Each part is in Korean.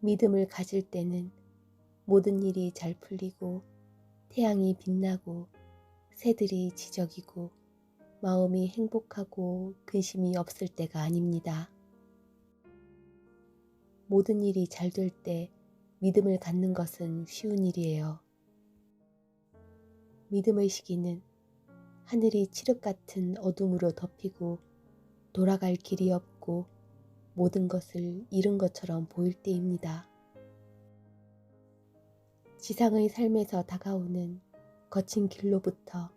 믿음을 가질 때는 모든 일이 잘 풀리고 태양이 빛나고 새들이 지저귀고 마음이 행복하고 근심이 없을 때가 아닙니다. 모든 일이 잘 될 때 믿음을 갖는 것은 쉬운 일이에요. 믿음의 시기는 하늘이 칠흑 같은 어둠으로 덮이고 돌아갈 길이 없고 모든 것을 잃은 것처럼 보일 때입니다. 지상의 삶에서 다가오는 거친 길로부터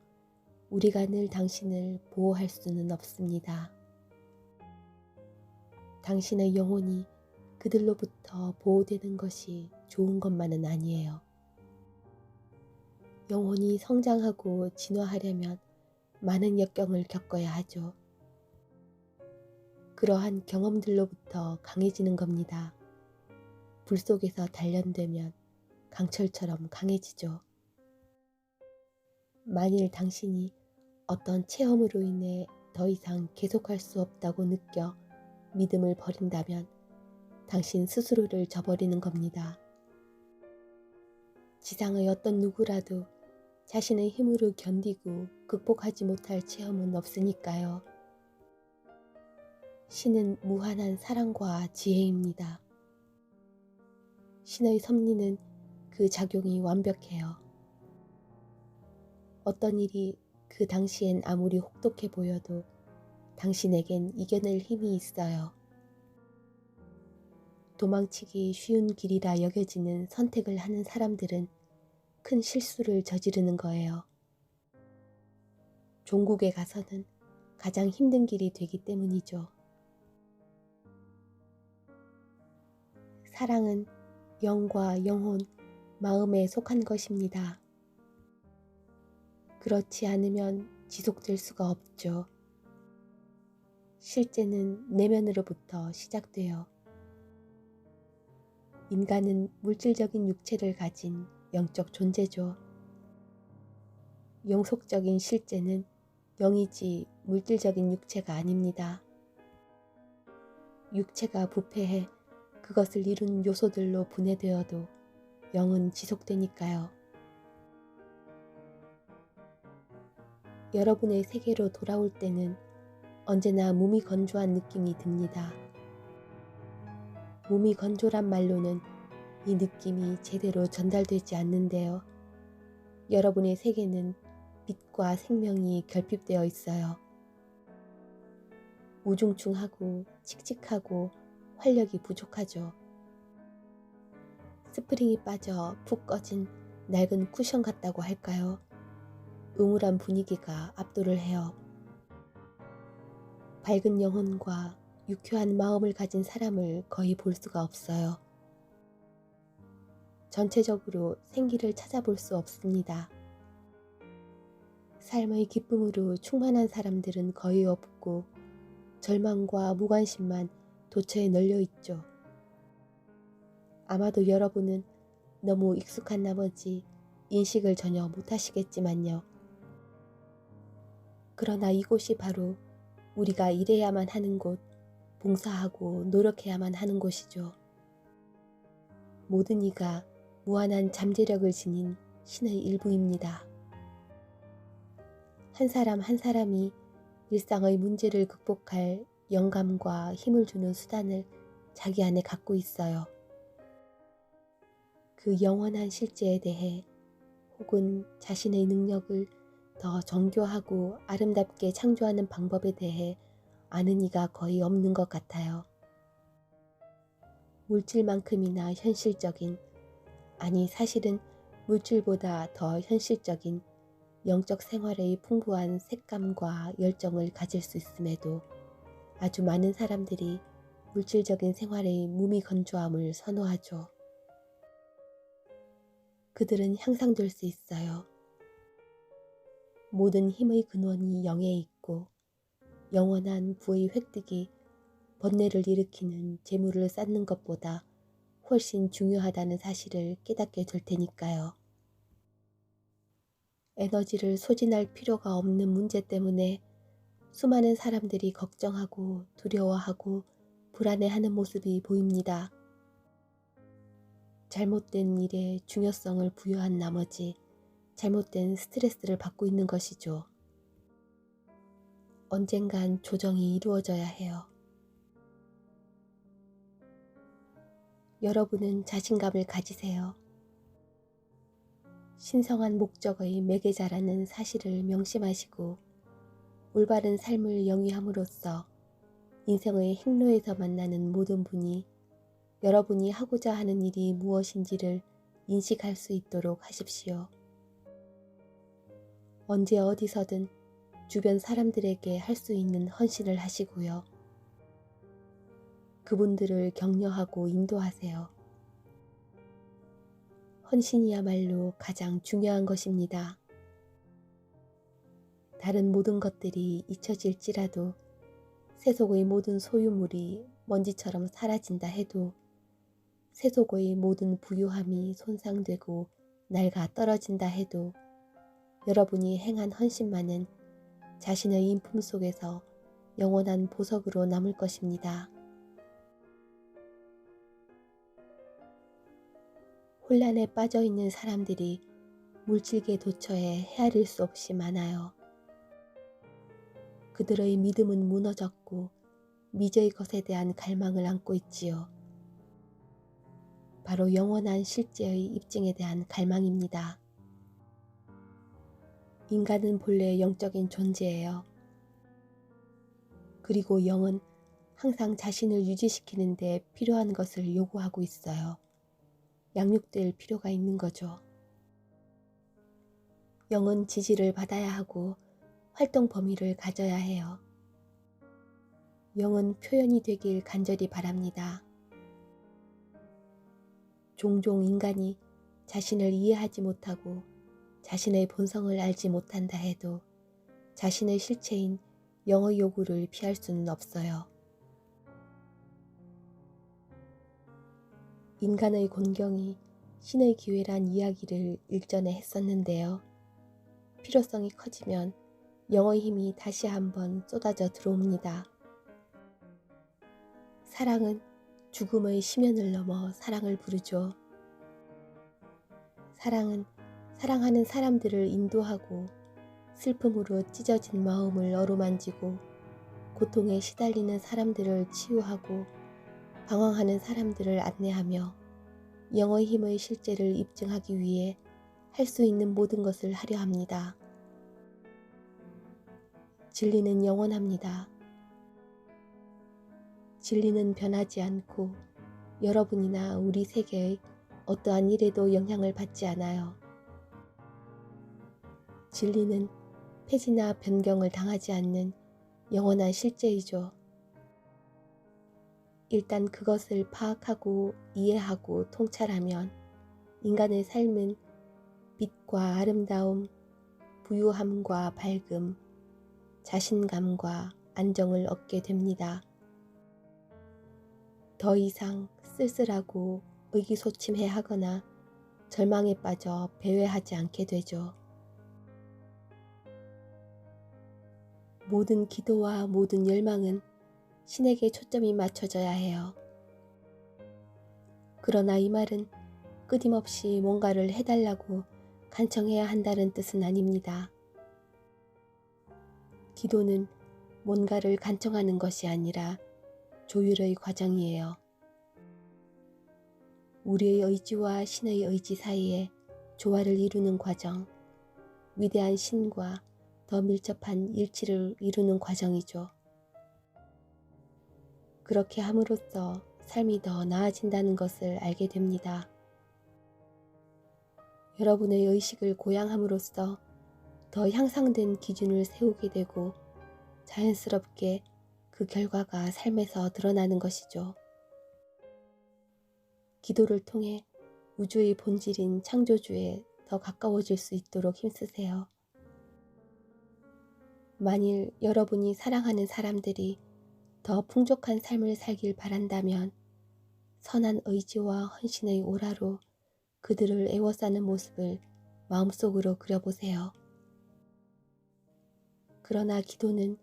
우리가 늘 당신을 보호할 수는 없습니다. 당신의 영혼이 그들로부터 보호되는 것이 좋은 것만은 아니에요. 영혼이 성장하고 진화하려면 많은 역경을 겪어야 하죠. 그러한 경험들로부터 강해지는 겁니다. 불 속에서 단련되면 강철처럼 강해지죠. 만일 당신이 어떤 체험으로 인해 더 이상 계속할 수 없다고 느껴 믿음을 버린다면 당신 스스로를 저버리는 겁니다. 지상의 어떤 누구라도 자신의 힘으로 견디고 극복하지 못할 체험은 없으니까요. 신은 무한한 사랑과 지혜입니다. 신의 섭리는 그 작용이 완벽해요. 어떤 일이 그 당시엔 아무리 혹독해 보여도 당신에겐 이겨낼 힘이 있어요. 도망치기 쉬운 길이라 여겨지는 선택을 하는 사람들은 큰 실수를 저지르는 거예요. 종국에 가서는 가장 힘든 길이 되기 때문이죠. 사랑은 영과 영혼, 마음에 속한 것입니다. 그렇지 않으면 지속될 수가 없죠. 실제는 내면으로부터 시작돼요. 인간은 물질적인 육체를 가진 영적 존재죠. 영속적인 실제는 영이지 물질적인 육체가 아닙니다. 육체가 부패해 그것을 이룬 요소들로 분해되어도 영은 지속되니까요. 여러분의 세계로 돌아올 때는 언제나 몸이 건조한 느낌이 듭니다. 몸이 건조란 말로는 이 느낌이 제대로 전달되지 않는데요. 여러분의 세계는 빛과 생명이 결핍되어 있어요. 우중충하고 칙칙하고 활력이 부족하죠. 스프링이 빠져 푹 꺼진 낡은 쿠션 같다고 할까요? 음울한 분위기가 압도를 해요. 밝은 영혼과 유쾌한 마음을 가진 사람을 거의 볼 수가 없어요. 전체적으로 생기를 찾아볼 수 없습니다. 삶의 기쁨으로 충만한 사람들은 거의 없고 절망과 무관심만 도처에 널려 있죠. 아마도 여러분은 너무 익숙한 나머지 인식을 전혀 못하시겠지만요. 그러나 이곳이 바로 우리가 일해야만 하는 곳, 봉사하고 노력해야만 하는 곳이죠. 모든 이가 무한한 잠재력을 지닌 신의 일부입니다. 한 사람 한 사람이 일상의 문제를 극복할 영감과 힘을 주는 수단을 자기 안에 갖고 있어요. 그 영원한 실제에 대해 혹은 자신의 능력을 더 정교하고 아름답게 창조하는 방법에 대해 아는 이가 거의 없는 것 같아요. 물질만큼이나 현실적인, 아니 사실은 물질보다 더 현실적인 영적 생활의 풍부한 색감과 열정을 가질 수 있음에도 아주 많은 사람들이 물질적인 생활의 무미건조함을 선호하죠. 그들은 향상될 수 있어요. 모든 힘의 근원이 영에 있고 영원한 부의 획득이 번뇌를 일으키는 재물을 쌓는 것보다 훨씬 중요하다는 사실을 깨닫게 될 테니까요. 에너지를 소진할 필요가 없는 문제 때문에 수많은 사람들이 걱정하고 두려워하고 불안해하는 모습이 보입니다. 잘못된 일에 중요성을 부여한 나머지 잘못된 스트레스를 받고 있는 것이죠. 언젠간 조정이 이루어져야 해요. 여러분은 자신감을 가지세요. 신성한 목적의 매개자라는 사실을 명심하시고 올바른 삶을 영위함으로써 인생의 행로에서 만나는 모든 분이 여러분이 하고자 하는 일이 무엇인지를 인식할 수 있도록 하십시오. 언제 어디서든 주변 사람들에게 할 수 있는 헌신을 하시고요. 그분들을 격려하고 인도하세요. 헌신이야말로 가장 중요한 것입니다. 다른 모든 것들이 잊혀질지라도 세속의 모든 소유물이 먼지처럼 사라진다 해도 세속의 모든 부유함이 손상되고 낡아 떨어진다 해도 여러분이 행한 헌신만은 자신의 인품 속에서 영원한 보석으로 남을 것입니다. 혼란에 빠져 있는 사람들이 물질계 도처에 헤아릴 수 없이 많아요. 그들의 믿음은 무너졌고 미저의 것에 대한 갈망을 안고 있지요. 바로 영원한 실제의 입증에 대한 갈망입니다. 인간은 본래 영적인 존재예요. 그리고 영은 항상 자신을 유지시키는 데 필요한 것을 요구하고 있어요. 양육될 필요가 있는 거죠. 영은 지지를 받아야 하고 활동 범위를 가져야 해요. 영은 표현이 되길 간절히 바랍니다. 종종 인간이 자신을 이해하지 못하고 자신의 본성을 알지 못한다 해도 자신의 실체인 영의 요구를 피할 수는 없어요. 인간의 곤경이 신의 기회란 이야기를 일전에 했었는데요. 필요성이 커지면 영의 힘이 다시 한번 쏟아져 들어옵니다. 사랑은 죽음의 심연을 넘어 사랑을 부르죠. 사랑은 사랑하는 사람들을 인도하고 슬픔으로 찢어진 마음을 어루만지고 고통에 시달리는 사람들을 치유하고 방황하는 사람들을 안내하며 영의 힘의 실제를 입증하기 위해 할 수 있는 모든 것을 하려 합니다. 진리는 영원합니다. 진리는 변하지 않고 여러분이나 우리 세계의 어떠한 일에도 영향을 받지 않아요. 진리는 폐지나 변경을 당하지 않는 영원한 실제이죠. 일단 그것을 파악하고 이해하고 통찰하면 인간의 삶은 빛과 아름다움, 부유함과 밝음, 자신감과 안정을 얻게 됩니다. 더 이상 쓸쓸하고 의기소침해하거나 절망에 빠져 배회하지 않게 되죠. 모든 기도와 모든 열망은 신에게 초점이 맞춰져야 해요. 그러나 이 말은 끊임없이 뭔가를 해달라고 간청해야 한다는 뜻은 아닙니다. 기도는 뭔가를 간청하는 것이 아니라 조율의 과정이에요. 우리의 의지와 신의 의지 사이에 조화를 이루는 과정, 위대한 신과 더 밀접한 일치를 이루는 과정이죠. 그렇게 함으로써 삶이 더 나아진다는 것을 알게 됩니다. 여러분의 의식을 고양함으로써 더 향상된 기준을 세우게 되고 자연스럽게 그 결과가 삶에서 드러나는 것이죠. 기도를 통해 우주의 본질인 창조주에 더 가까워질 수 있도록 힘쓰세요. 만일 여러분이 사랑하는 사람들이 더 풍족한 삶을 살길 바란다면 선한 의지와 헌신의 오라로 그들을 애워싸는 모습을 마음속으로 그려보세요. 그러나 기도는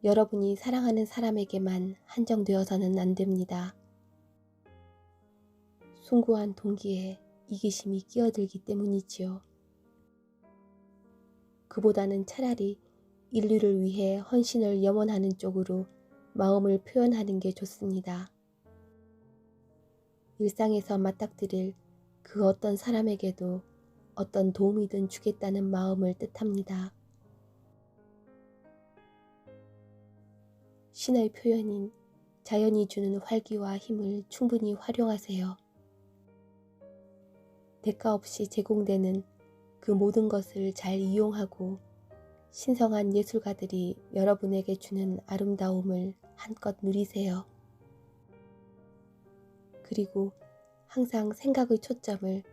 여러분이 사랑하는 사람에게만 한정되어서는 안 됩니다. 숭고한 동기에 이기심이 끼어들기 때문이지요. 그보다는 차라리 인류를 위해 헌신을 염원하는 쪽으로 마음을 표현하는 게 좋습니다. 일상에서 맞닥뜨릴 그 어떤 사람에게도 어떤 도움이든 주겠다는 마음을 뜻합니다. 신의 표현인 자연이 주는 활기와 힘을 충분히 활용하세요. 대가 없이 제공되는 그 모든 것을 잘 이용하고 신성한 예술가들이 여러분에게 주는 아름다움을 한껏 누리세요. 그리고 항상 생각의 초점을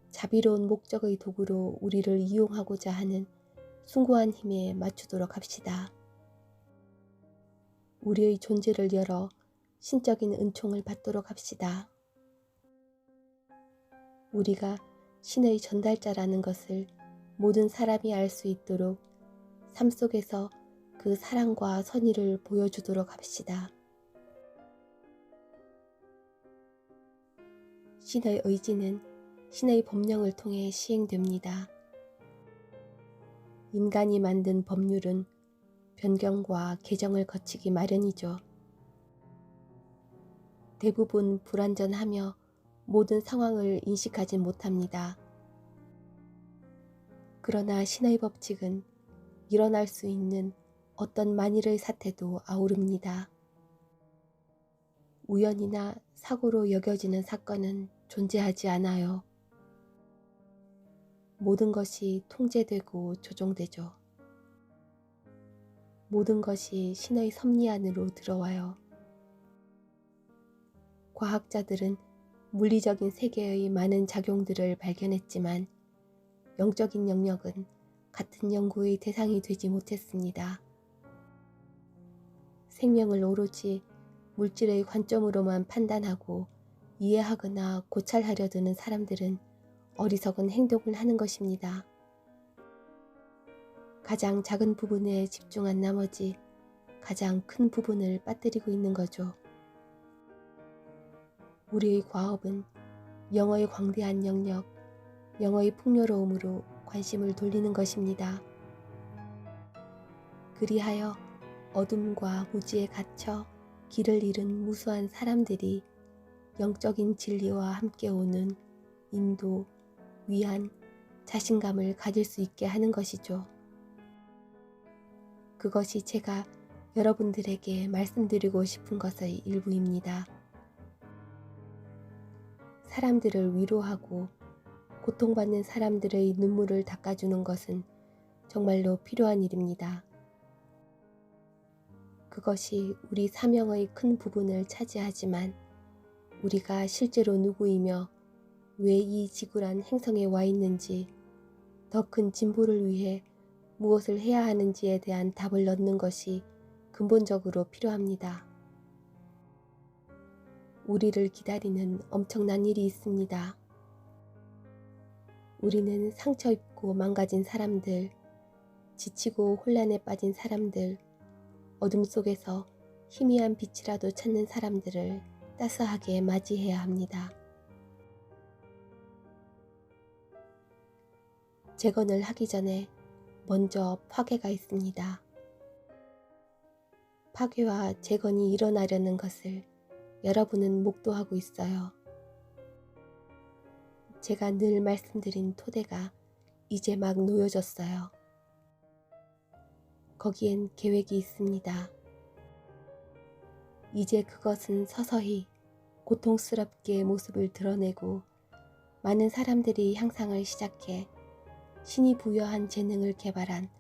자비로운 목적의 도구로 우리를 이용하고자 하는 숭고한 힘에 맞추도록 합시다. 우리의 존재를 열어 신적인 은총을 받도록 합시다. 우리가 신의 전달자라는 것을 모든 사람이 알 수 있도록 삶 속에서 그 사랑과 선의를 보여주도록 합시다. 신의 의지는 신의 법령을 통해 시행됩니다. 인간이 만든 법률은 변경과 개정을 거치기 마련이죠. 대부분 불완전하며 모든 상황을 인식하지 못합니다. 그러나 신의 법칙은 일어날 수 있는 어떤 만일의 사태도 아우릅니다. 우연이나 사고로 여겨지는 사건은 존재하지 않아요. 모든 것이 통제되고 조종되죠. 모든 것이 신의 섭리 안으로 들어와요. 과학자들은 물리적인 세계의 많은 작용들을 발견했지만 영적인 영역은 같은 연구의 대상이 되지 못했습니다. 생명을 오로지 물질의 관점으로만 판단하고 이해하거나 고찰하려 드는 사람들은 어리석은 행동을 하는 것입니다. 가장 작은 부분에 집중한 나머지 가장 큰 부분을 빠뜨리고 있는 거죠. 우리의 과업은 영어의 광대한 영역, 영어의 풍요로움으로 관심을 돌리는 것입니다. 그리하여 어둠과 무지에 갇혀 길을 잃은 무수한 사람들이 영적인 진리와 함께 오는 인도, 위안, 자신감을 가질 수 있게 하는 것이죠. 그것이 제가 여러분들에게 말씀드리고 싶은 것의 일부입니다. 사람들을 위로하고 고통받는 사람들의 눈물을 닦아주는 것은 정말로 필요한 일입니다. 그것이 우리 사명의 큰 부분을 차지하지만 우리가 실제로 누구이며 왜 이 지구란 행성에 와 있는지, 더 큰 진보를 위해 무엇을 해야 하는지에 대한 답을 얻는 것이 근본적으로 필요합니다. 우리를 기다리는 엄청난 일이 있습니다. 우리는 상처 입고 망가진 사람들, 지치고 혼란에 빠진 사람들, 어둠 속에서 희미한 빛이라도 찾는 사람들을 따스하게 맞이해야 합니다. 재건을 하기 전에 먼저 파괴가 있습니다. 파괴와 재건이 일어나려는 것을 여러분은 목도하고 있어요. 제가 늘 말씀드린 토대가 이제 막 놓여졌어요. 거기엔 계획이 있습니다. 이제 그것은 서서히 고통스럽게 모습을 드러내고 많은 사람들이 향상을 시작해 신이 부여한 재능을 개발한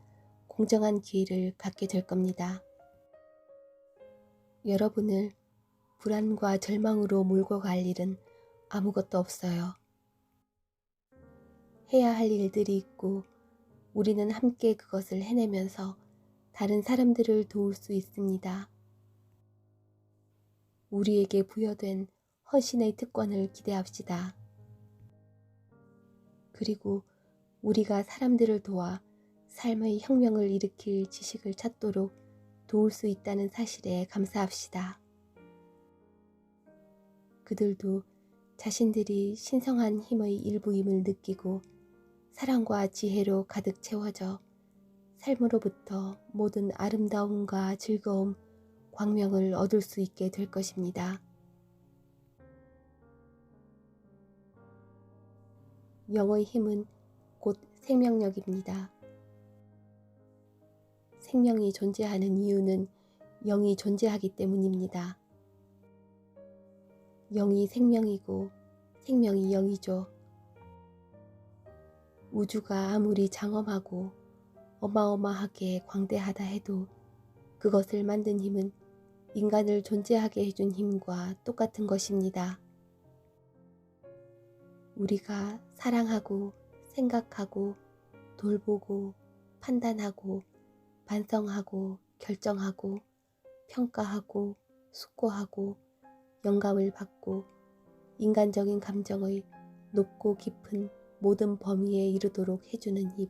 공정한 기회를 갖게 될 겁니다. 여러분을 불안과 절망으로 몰고 갈 일은 아무것도 없어요. 해야 할 일들이 있고 우리는 함께 그것을 해내면서 다른 사람들을 도울 수 있습니다. 우리에게 부여된 헌신의 특권을 기대합시다. 그리고 우리가 사람들을 도와 삶의 혁명을 일으킬 지식을 찾도록 도울 수 있다는 사실에 감사합시다. 그들도 자신들이 신성한 힘의 일부임을 느끼고 사랑과 지혜로 가득 채워져 삶으로부터 모든 아름다움과 즐거움, 광명을 얻을 수 있게 될 것입니다. 영의 힘은 곧 생명력입니다. 생명이 존재하는 이유는 영이 존재하기 때문입니다. 영이 생명이고 생명이 영이죠. 우주가 아무리 장엄하고 어마어마하게 광대하다 해도 그것을 만든 힘은 인간을 존재하게 해준 힘과 똑같은 것입니다. 우리가 사랑하고 생각하고 돌보고 판단하고 반성하고 결정하고 평가하고 숙고하고 영감을 받고 인간적인 감정의 높고 깊은 모든 범위에 이르도록 해주는 힘,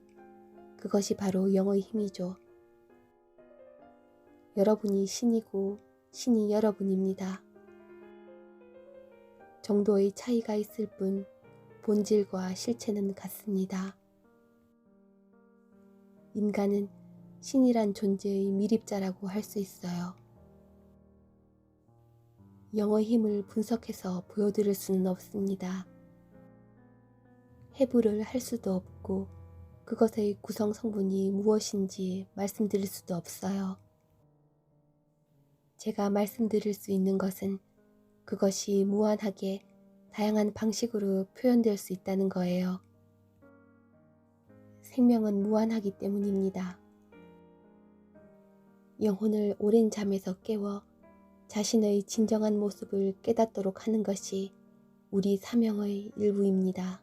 그것이 바로 영의 힘이죠. 여러분이 신이고 신이 여러분입니다. 정도의 차이가 있을 뿐 본질과 실체는 같습니다. 인간은 신이란 존재의 미립자라고 할 수 있어요. 영의 힘을 분석해서 보여드릴 수는 없습니다. 해부를 할 수도 없고 그것의 구성 성분이 무엇인지 말씀드릴 수도 없어요. 제가 말씀드릴 수 있는 것은 그것이 무한하게 다양한 방식으로 표현될 수 있다는 거예요. 생명은 무한하기 때문입니다. 영혼을 오랜 잠에서 깨워 자신의 진정한 모습을 깨닫도록 하는 것이 우리 사명의 일부입니다.